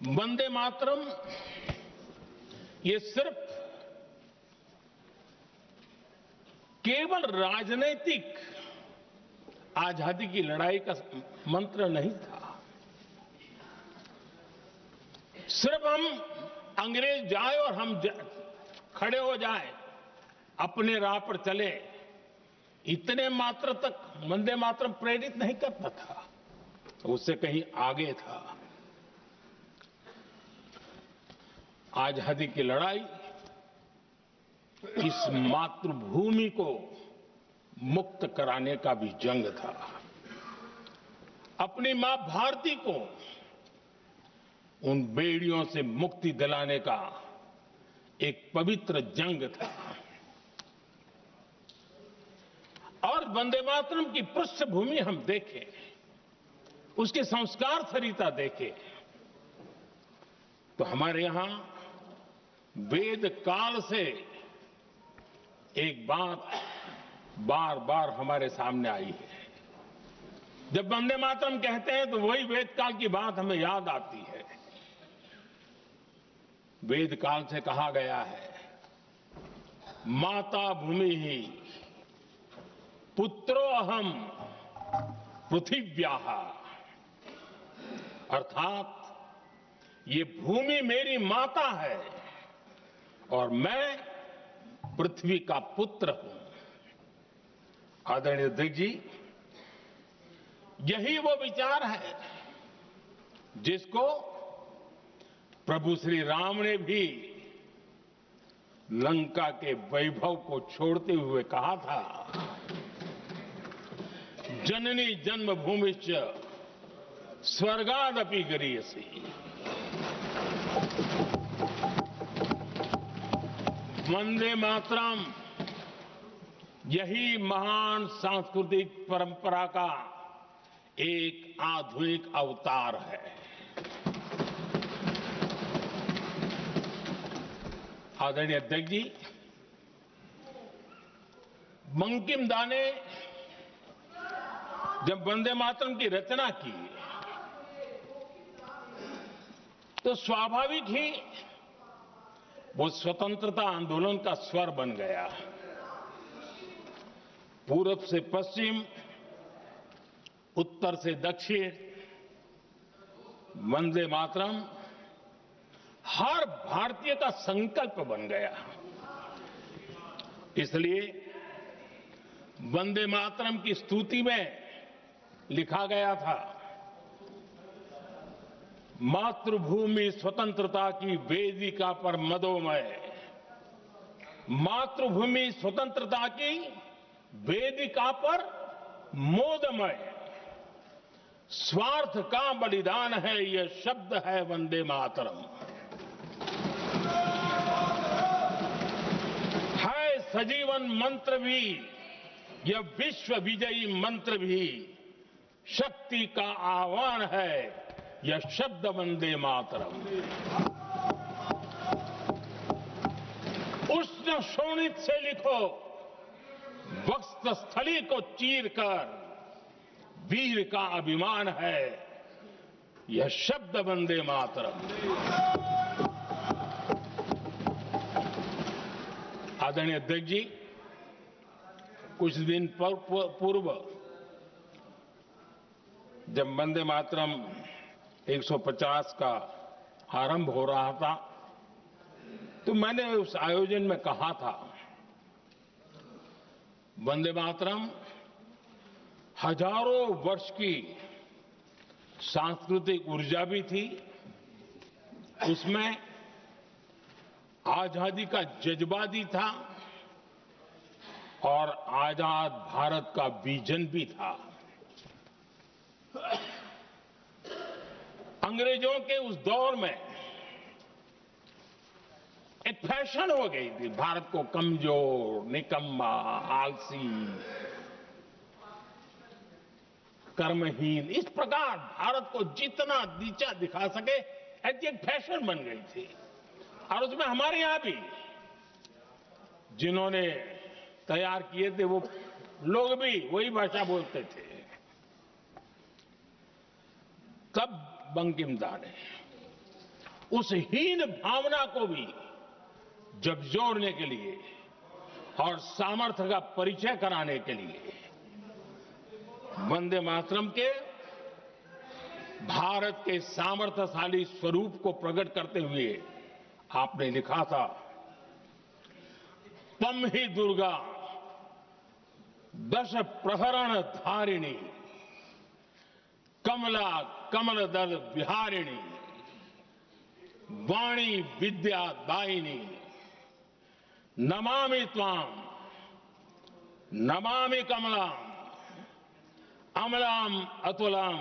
वंदे मातरम ये सिर्फ केवल राजनीतिक आजादी की लड़ाई का मंत्र नहीं था। सिर्फ हम अंग्रेज जाए और हम खड़े हो जाए, अपने राह पर चले, इतने मात्र तक वंदे मातरम प्रेरित नहीं करता था, उससे कहीं आगे था। आजादी की लड़ाई इस मातृभूमि को मुक्त कराने का भी जंग था। अपनी मां भारती को उन बेड़ियों से मुक्ति दिलाने का एक पवित्र जंग था। और वंदे मातरम की पृष्ठभूमि हम देखें, उसके संस्कार सरिता देखें, तो हमारे यहां वेद काल से एक बात बार बार हमारे सामने आई है। जब वंदे मातरम कहते हैं तो वही वेद काल की बात हमें याद आती है। वेद काल से कहा गया है, माता भूमि ही पुत्रो अहम पृथिव्याः, अर्थात ये भूमि मेरी माता है और मैं पृथ्वी का पुत्र हूं। आदरणीय अध्यक्ष जी, यही वो विचार है जिसको प्रभु श्री राम ने भी लंका के वैभव को छोड़ते हुए कहा था, जननी जन्मभूमिश्च स्वर्गादपि गरीयसी। वंदे मातरम यही महान सांस्कृतिक परंपरा का एक आधुनिक अवतार है। आदरणीय अध्यक्ष जी, बंकिम दा ने जब वंदे मातरम की रचना की तो स्वाभाविक ही वो स्वतंत्रता आंदोलन का स्वर बन गया। पूरब से पश्चिम, उत्तर से दक्षिण, वंदे मातरम हर भारतीय का संकल्प बन गया। इसलिए वंदे मातरम की स्तुति में लिखा गया था, मातृभूमि स्वतंत्रता की वेदिका पर मदोमय, मातृभूमि स्वतंत्रता की वेदिका पर मोदमय, स्वार्थ का बलिदान है यह शब्द है वंदे मातरम। है सजीवन मंत्र भी, यह विश्व विजयी मंत्र भी, शक्ति का आह्वान है यह शब्द वंदे मातरम। उष्ण शोणित से लिखो, वक्ष स्थली को चीरकर, वीर का अभिमान है यह शब्द वंदे मातरम। आदरणीय अध्यक्ष जी, कुछ दिन पूर्व जब वंदे मातरम 150 का आरंभ हो रहा था तो मैंने उस आयोजन में कहा था, वंदे मातरम हजारों वर्ष की सांस्कृतिक ऊर्जा भी थी, उसमें आजादी का जज्बा भी था और आजाद भारत का विजन भी था। अंग्रेजों के उस दौर में एक फैशन हो गई थी भारत को कमजोर, निकम्मा, आलसी, कर्महीन, इस प्रकार भारत को जितना नीचा दिखा सके ऐसी एक फैशन बन गई थी। और उसमें हमारे यहां भी जिन्होंने तैयार किए थे वो लोग भी वही भाषा बोलते थे। तब बंकिम दा ने उस हीन भावना को भी झकझोरने के लिए और सामर्थ्य का परिचय कराने के लिए वंदे मातरम के भारत के सामर्थ्यशाली स्वरूप को प्रकट करते हुए आपने लिखा था, तम ही दुर्गा दश प्रहरण धारिणी कमला कमल दल विहारिणी वाणी विद्या दायिनी नमामि त्वाम नमामि कमलाम अमलाम अतुलाम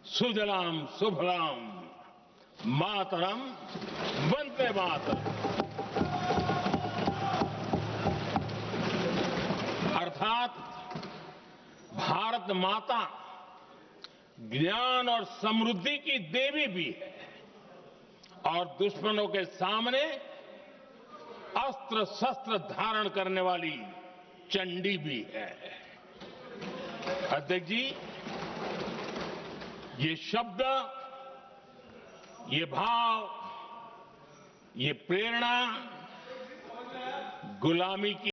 सुजलाम सुफलाम मातरम वंदे मातरम। अर्थात भारत माता ज्ञान और समृद्धि की देवी भी है और दुश्मनों के सामने अस्त्र शस्त्र धारण करने वाली चंडी भी है। अध्यक्ष जी, ये शब्द, ये भाव, ये प्रेरणा गुलामी की